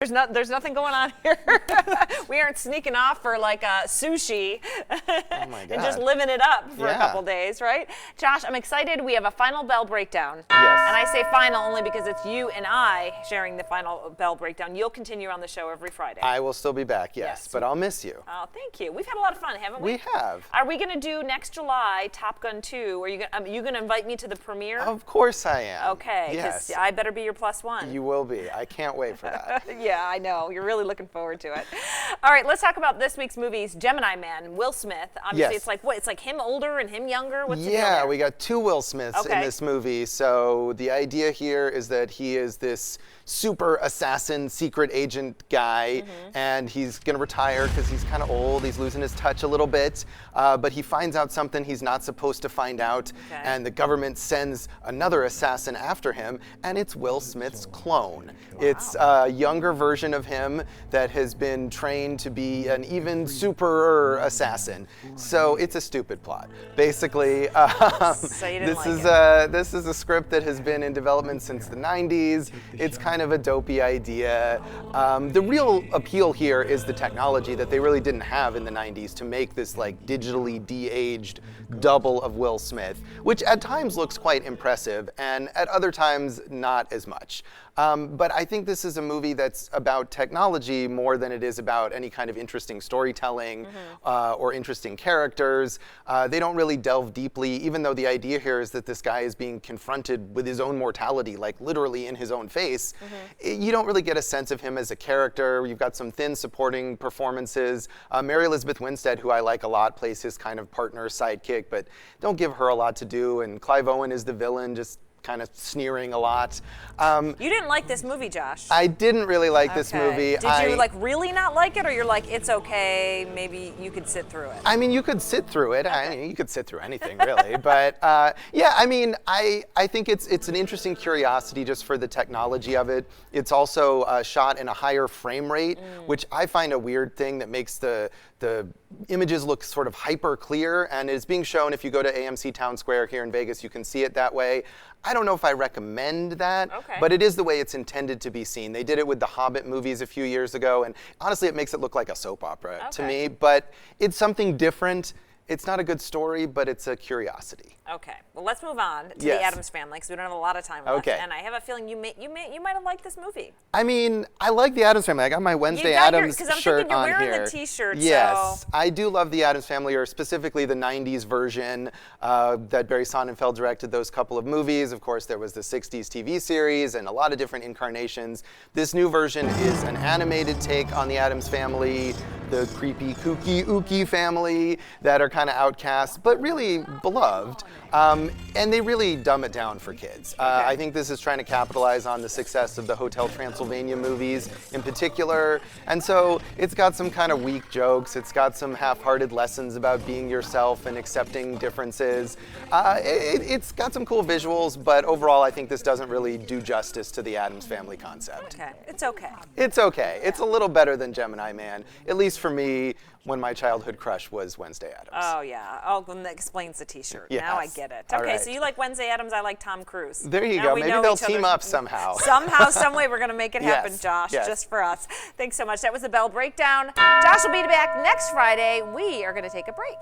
There's nothing going on here. We aren't sneaking off for like sushi Oh my God. and just living it up for a couple days, right? Josh, I'm excited. We have a final bell breakdown. Yes. And I say final only because it's you and I sharing the final bell breakdown. You'll continue on the show every Friday. I will still be back, yes, but I'll miss you. Oh, thank you. We've had a lot of fun, haven't we? We have. Are we going to do next July Top Gun 2? Are you going to invite me to the premiere? Of course I am. Okay. Yes. I better be your plus one. You will be. I can't wait for that. Yeah, I know. You're really looking forward to it. All right, let's talk about this week's movies. Gemini Man, Will Smith. Obviously, Yes. it's like what? It's like him older and him younger. What's the deal Yeah, there? we got two Will Smiths in this movie. So the idea here is that he is this super assassin, secret agent guy, and he's going to retire because he's kind of old. He's losing his touch a little bit, but he finds out something he's not supposed to find out, and the government sends another assassin after him, and it's Will Smith's clone. It's a younger version of him that has been trained to be an even super assassin. So it's a stupid plot. Basically, this is a script that has been in development since the 90s. It's kind of a dopey idea. The real appeal here is the technology that they really didn't have in the 90s to make this like digitally de-aged double of Will Smith, which at times looks quite impressive and at other times not as much. But I think this is a movie that's about technology more than it is about any kind of interesting storytelling or interesting characters. They don't really delve deeply, even though the idea here is that this guy is being confronted with his own mortality, like literally in his own face. You don't really get a sense of him as a character. You've got some thin supporting performances. Mary Elizabeth Winstead, who I like a lot, plays his kind of partner sidekick, but don't give her a lot to do. And Clive Owen is the villain, just kind of sneering a lot. You didn't like this movie, Josh. I didn't really like this movie. Did you like really not like it, or you're like, it's okay, maybe you could sit through it? I mean, you could sit through it. I mean, you could sit through anything, really. But yeah, I mean, I think it's an interesting curiosity just for the technology of it. It's also shot in a higher frame rate, which I find a weird thing that makes the images look sort of hyper clear, and it's being shown if you go to AMC Town Square here in Vegas, you can see it that way. I don't know if I recommend that, but it is the way it's intended to be seen. They did it with the Hobbit movies a few years ago, and honestly, it makes it look like a soap opera to me, but it's something different. It's not a good story, but it's a curiosity. Okay, well, let's move on to the Addams Family because we don't have a lot of time left. And I have a feeling you might have liked this movie. I mean, I like the Addams Family. I got my Wednesday Addams shirt on here. Because I'm thinking you're wearing the T-shirt. Yes, I do love the Addams Family, or specifically the '90s version that Barry Sonnenfeld directed. Those couple of movies. Of course, there was the '60s TV series and a lot of different incarnations. This new version is an animated take on the Addams Family, the creepy, kooky, ooky family that are kind of outcasts, but really beloved. And they really dumb it down for kids. I think this is trying to capitalize on the success of the Hotel Transylvania movies in particular. And so it's got some kind of weak jokes. It's got some half-hearted lessons about being yourself and accepting differences. It's got some cool visuals, but overall I think this doesn't really do justice to the Addams Family concept. Okay, it's okay. It's okay. It's a little better than Gemini Man, at least for me, when my childhood crush was Wednesday Addams. Oh, yeah. Oh, well, that explains the T-shirt. Yes. Now I get it. Okay, so you like Wednesday Addams, I like Tom Cruise. There you go. Maybe they'll team up somehow. Somehow, some way, we're going to make it happen, Josh, just for us. Thanks so much. That was the Bell Breakdown. Josh will be back next Friday. We are going to take a break.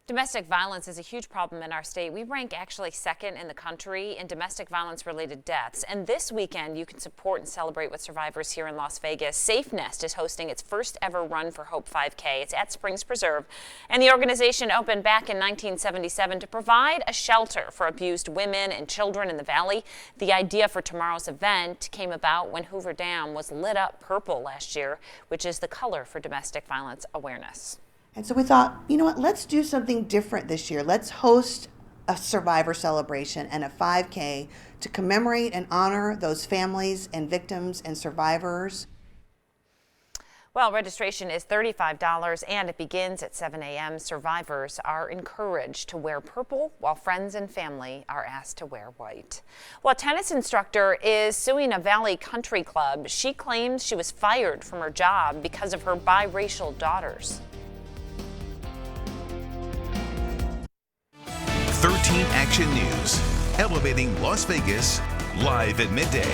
Domestic violence is a huge problem in our state. We rank actually second in the country in domestic violence-related deaths. And this weekend, you can support and celebrate with survivors here in Las Vegas. Safe Nest is hosting its first ever Run for Hope 5K. It's at Springs Preserve. And the organization opened back in 1977 to provide a shelter for abused women and children in the valley. The idea for tomorrow's event came about when Hoover Dam was lit up purple last year, which is the color for domestic violence awareness. And so we thought, you know what, let's do something different this year. Let's host a survivor celebration and a 5K to commemorate and honor those families and victims and survivors. Well, registration is $35 and it begins at 7 a.m. Survivors are encouraged to wear purple while friends and family are asked to wear white. Well, a tennis instructor is suing a Valley Country Club. She claims she was fired from her job because of her biracial daughters. 13 Action News, elevating Las Vegas, live at midday.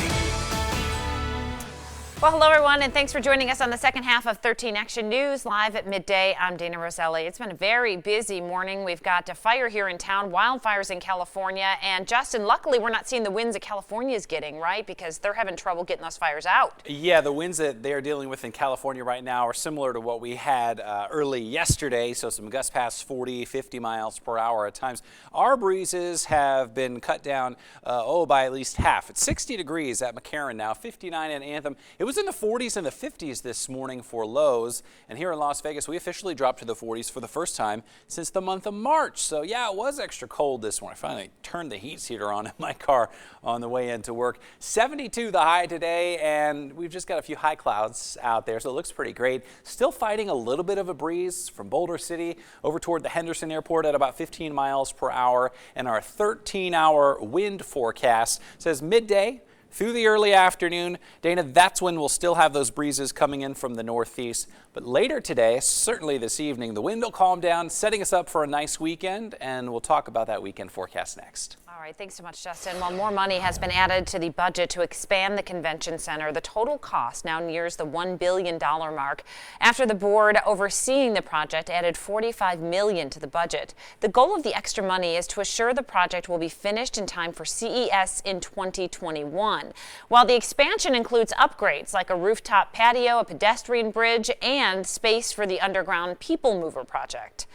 Well, hello, everyone, and thanks for joining us on the second half of 13 Action News, live at midday. I'm Dana Roselli. It's been a very busy morning. We've got a fire here in town, wildfires in California, and Justin, luckily we're not seeing the winds that California is getting, right? Because they're having trouble getting those fires out. Yeah, the winds that they are dealing with in California right now are similar to what we had early yesterday, so some gusts past 40, 50 miles per hour at times. Our breezes have been cut down, by at least half. It's 60 degrees at McCarran now, 59 in Anthem. It was in the 40s and the 50s this morning for lows, and here in Las Vegas we officially dropped to the 40s for the first time since the month of March. So yeah, it was extra cold this morning. I finally turned the heat heater on in my car on the way into work. 72 the high today, and we've just got a few high clouds out there, so it looks pretty great. Still fighting a little bit of a breeze from Boulder City over toward the Henderson Airport at about 15 miles per hour, and our 13-hour wind forecast says midday through the early afternoon. Dana, that's when we'll still have those breezes coming in from the northeast. But later today, certainly this evening, the wind will calm down, setting us up for a nice weekend, and we'll talk about that weekend forecast next. All right, thanks so much, Justin. While more money has been added to the budget to expand the convention center, the total cost now nears the $1 billion mark after the board overseeing the project added $45 million to the budget. The goal of the extra money is to assure the project will be finished in time for CES in 2021. While the expansion includes upgrades like a rooftop patio, a pedestrian bridge, and space for the underground People Mover project.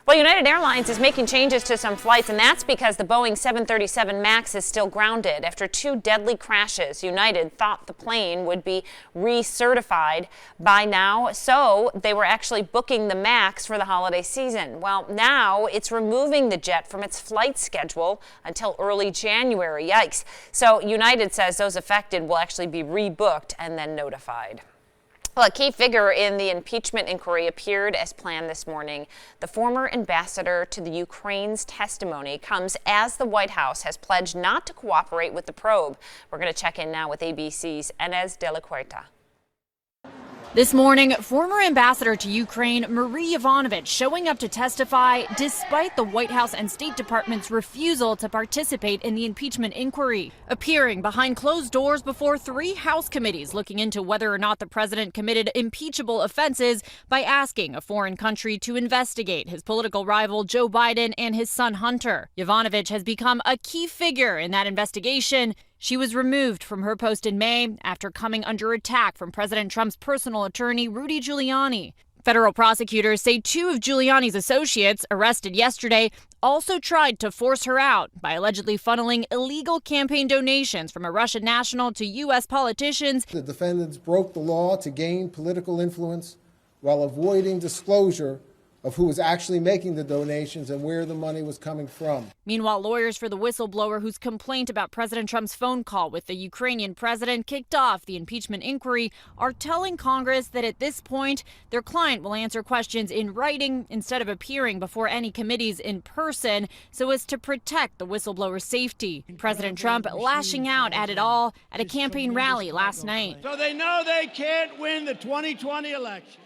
Well, United Airlines is making changes to some flights, and that's because the Boeing 737 MAX is still grounded. After two deadly crashes, United thought the plane would be recertified by now, so they were actually booking the MAX for the holiday season. Well, now it's removing the jet from its flight schedule until early January. Yikes. So United says those affected will actually be rebooked and then notified. Well, a key figure in the impeachment inquiry appeared as planned this morning. The former ambassador to the Ukraine's testimony comes as the White House has pledged not to cooperate with the probe. We're going to check in now with ABC's Inez de la Cuerta. This morning, former ambassador to Ukraine, Marie Yovanovitch, showing up to testify despite the White House and State Department's refusal to participate in the impeachment inquiry. Appearing behind closed doors before three House committees looking into whether or not the president committed impeachable offenses by asking a foreign country to investigate his political rival Joe Biden and his son Hunter. Yovanovitch has become a key figure in that investigation. She was removed from her post in May after coming under attack from President Trump's personal attorney, Rudy Giuliani. Federal prosecutors say two of Giuliani's associates, arrested yesterday, also tried to force her out by allegedly funneling illegal campaign donations from a Russian national to U.S. politicians. The defendants broke the law to gain political influence while avoiding disclosure of who was actually making the donations and where the money was coming from. Meanwhile, lawyers for the whistleblower whose complaint about President Trump's phone call with the Ukrainian president kicked off the impeachment inquiry are telling Congress that at this point, their client will answer questions in writing instead of appearing before any committees in person so as to protect the whistleblower's safety. President Trump lashing out at it all at a campaign rally last night. So they know they can't win the 2020 election.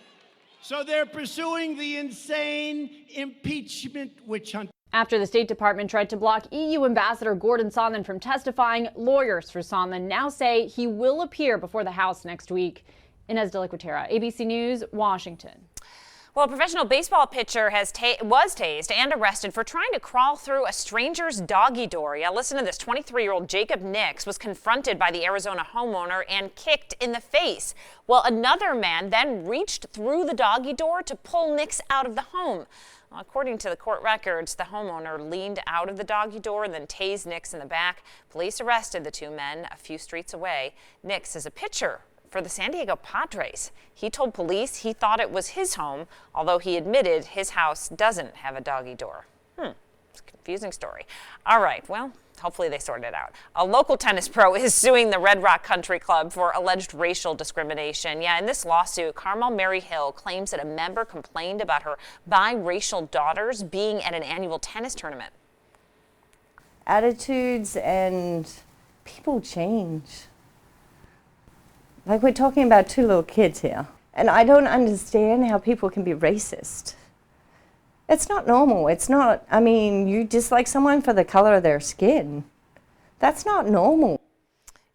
So they're pursuing the insane impeachment witch hunt. After the State Department tried to block EU Ambassador Gordon Sondland from testifying, lawyers for Sondland now say he will appear before the House next week. Inez de la Cuerta, ABC News, Washington. Well, a professional baseball pitcher was tased and arrested for trying to crawl through a stranger's doggy door. Yeah, listen to this. 23-year-old Jacob Nix was confronted by the Arizona homeowner and kicked in the face. Well, another man then reached through the doggy door to pull Nix out of the home. Well, according to the court records, the homeowner leaned out of the doggy door and then tased Nix in the back. Police arrested the two men a few streets away. Nix is a pitcher for the San Diego Padres. He told police he thought it was his home, although he admitted his house doesn't have a doggy door. It's a confusing story. All right, well, hopefully they sorted it out. A local tennis pro is suing the Red Rock Country Club for alleged racial discrimination. Yeah, in this lawsuit, Carmel Mary Hill claims that a member complained about her biracial daughters being at an annual tennis tournament. Attitudes and people change. Like, we're talking about two little kids here. And I don't understand how people can be racist. It's not normal. It's not, I mean, you dislike someone for the color of their skin. That's not normal.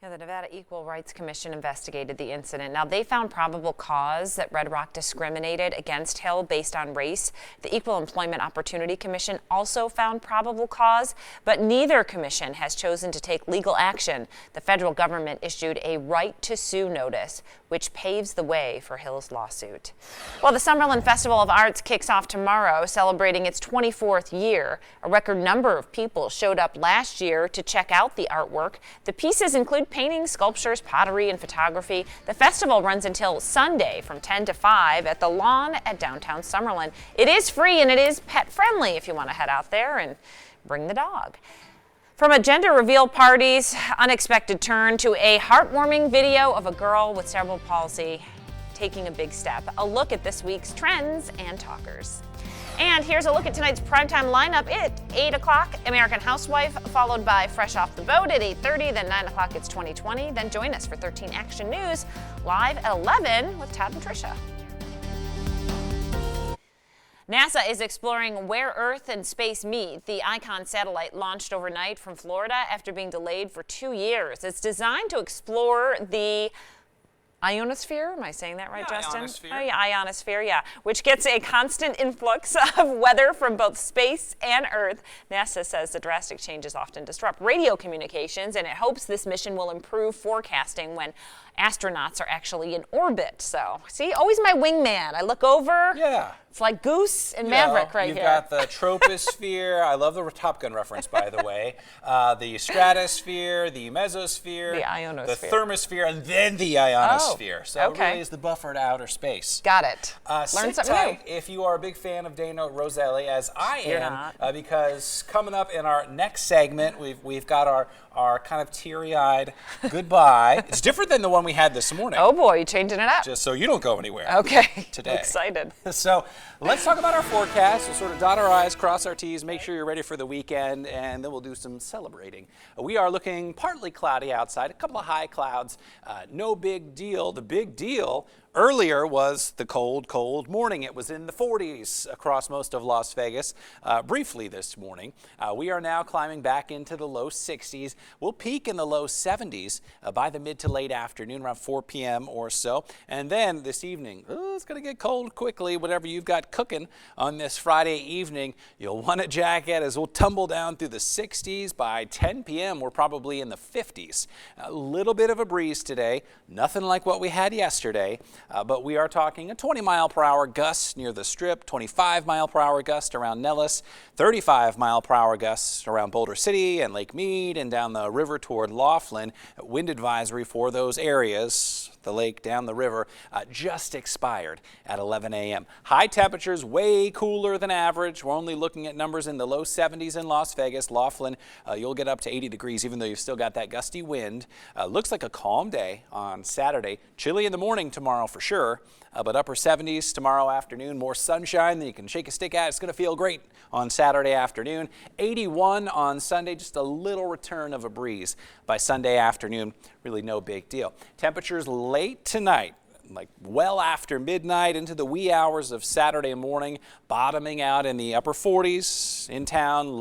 Yeah, The Nevada Equal Rights Commission investigated the incident. Now, they found probable cause that Red Rock discriminated against Hill based on race. The Equal Employment Opportunity Commission also found probable cause, but neither commission has chosen to take legal action. The federal government issued a right to sue notice, which paves the way for Hill's lawsuit. Well, the Summerlin Festival of Arts kicks off tomorrow, celebrating its 24th year. A record number of people showed up last year to check out the artwork. The pieces include paintings, sculptures, pottery, and photography. The festival runs until Sunday from 10 to 5 at the lawn at downtown Summerlin. It is free and it is pet friendly if you want to head out there and bring the dog. From a gender reveal party's unexpected turn to a heartwarming video of a girl with cerebral palsy taking a big step. A look at this week's trends and talkers. And here's a look at tonight's primetime lineup. At 8 o'clock, American Housewife, followed by Fresh Off the Boat at 8:30. Then 9 o'clock, it's 2020. Then join us for 13 Action News, live at 11 with Todd and Tricia. NASA is exploring where Earth and space meet. The ICON satellite launched overnight from Florida after being delayed for 2 years. It's designed to explore the ionosphere, am I saying that right, Justin? Ionosphere. Oh, yeah, ionosphere, yeah, which gets a constant influx of weather from both space and Earth. NASA says the drastic changes often disrupt radio communications, and it hopes this mission will improve forecasting when astronauts are actually in orbit. So, see, always my wingman. I look over. Yeah. It's like Goose and Maverick right you've here. You've got the troposphere. I love the Top Gun reference, by the way. The stratosphere, the mesosphere, The ionosphere. the thermosphere, and then the ionosphere. Oh, so okay. it really is the buffered outer space. Got it. Learn something tight new. if you are a big fan of Dana Roselli, as I You're am, not. because coming up in our next segment, we've got our kind of teary-eyed goodbye. It's different than the one we had this morning. Oh boy, you changing it up. Just so you don't go anywhere. Okay. Today. Excited. So let's talk about our forecast. We'll sort of dot our I's, cross our T's, make sure you're ready for the weekend, and then we'll do some celebrating. We are looking partly cloudy outside, a couple of high clouds. No big deal. The big deal earlier was the cold, cold morning. It was in the 40s across most of Las Vegas briefly this morning. We are now climbing back into the low 60s. We'll peak in the low 70s by the mid to late afternoon, around 4 p.m. or so. And then this evening, it's going to get cold quickly. Whatever you've got cooking on this Friday evening, you'll want a jacket as we'll tumble down through the 60s. By 10 p.m., we're probably in the 50s. A little bit of a breeze today, nothing like what we had yesterday. But we are talking a 20-mile-per-hour gust near the Strip, 25-mile-per-hour gust around Nellis, 35-mile-per-hour gusts around Boulder City and Lake Mead and down the river toward Laughlin. Wind advisory for those areas, the lake down the river, just expired at 11 a.m. High temperatures way cooler than average. We're only looking at numbers in the low 70s in Las Vegas. Laughlin, you'll get up to 80 degrees even though you've still got that gusty wind. Looks like a calm day on Saturday. Chilly in the morning tomorrow for sure, but upper 70s tomorrow afternoon. More sunshine than you can shake a stick at. It's going to feel great on Saturday afternoon. 81 on Sunday, just a little return of a breeze by Sunday afternoon. Really no big deal. Temperatures late tonight, like well after midnight into the wee hours of Saturday morning, bottoming out in the upper 40s in town. Low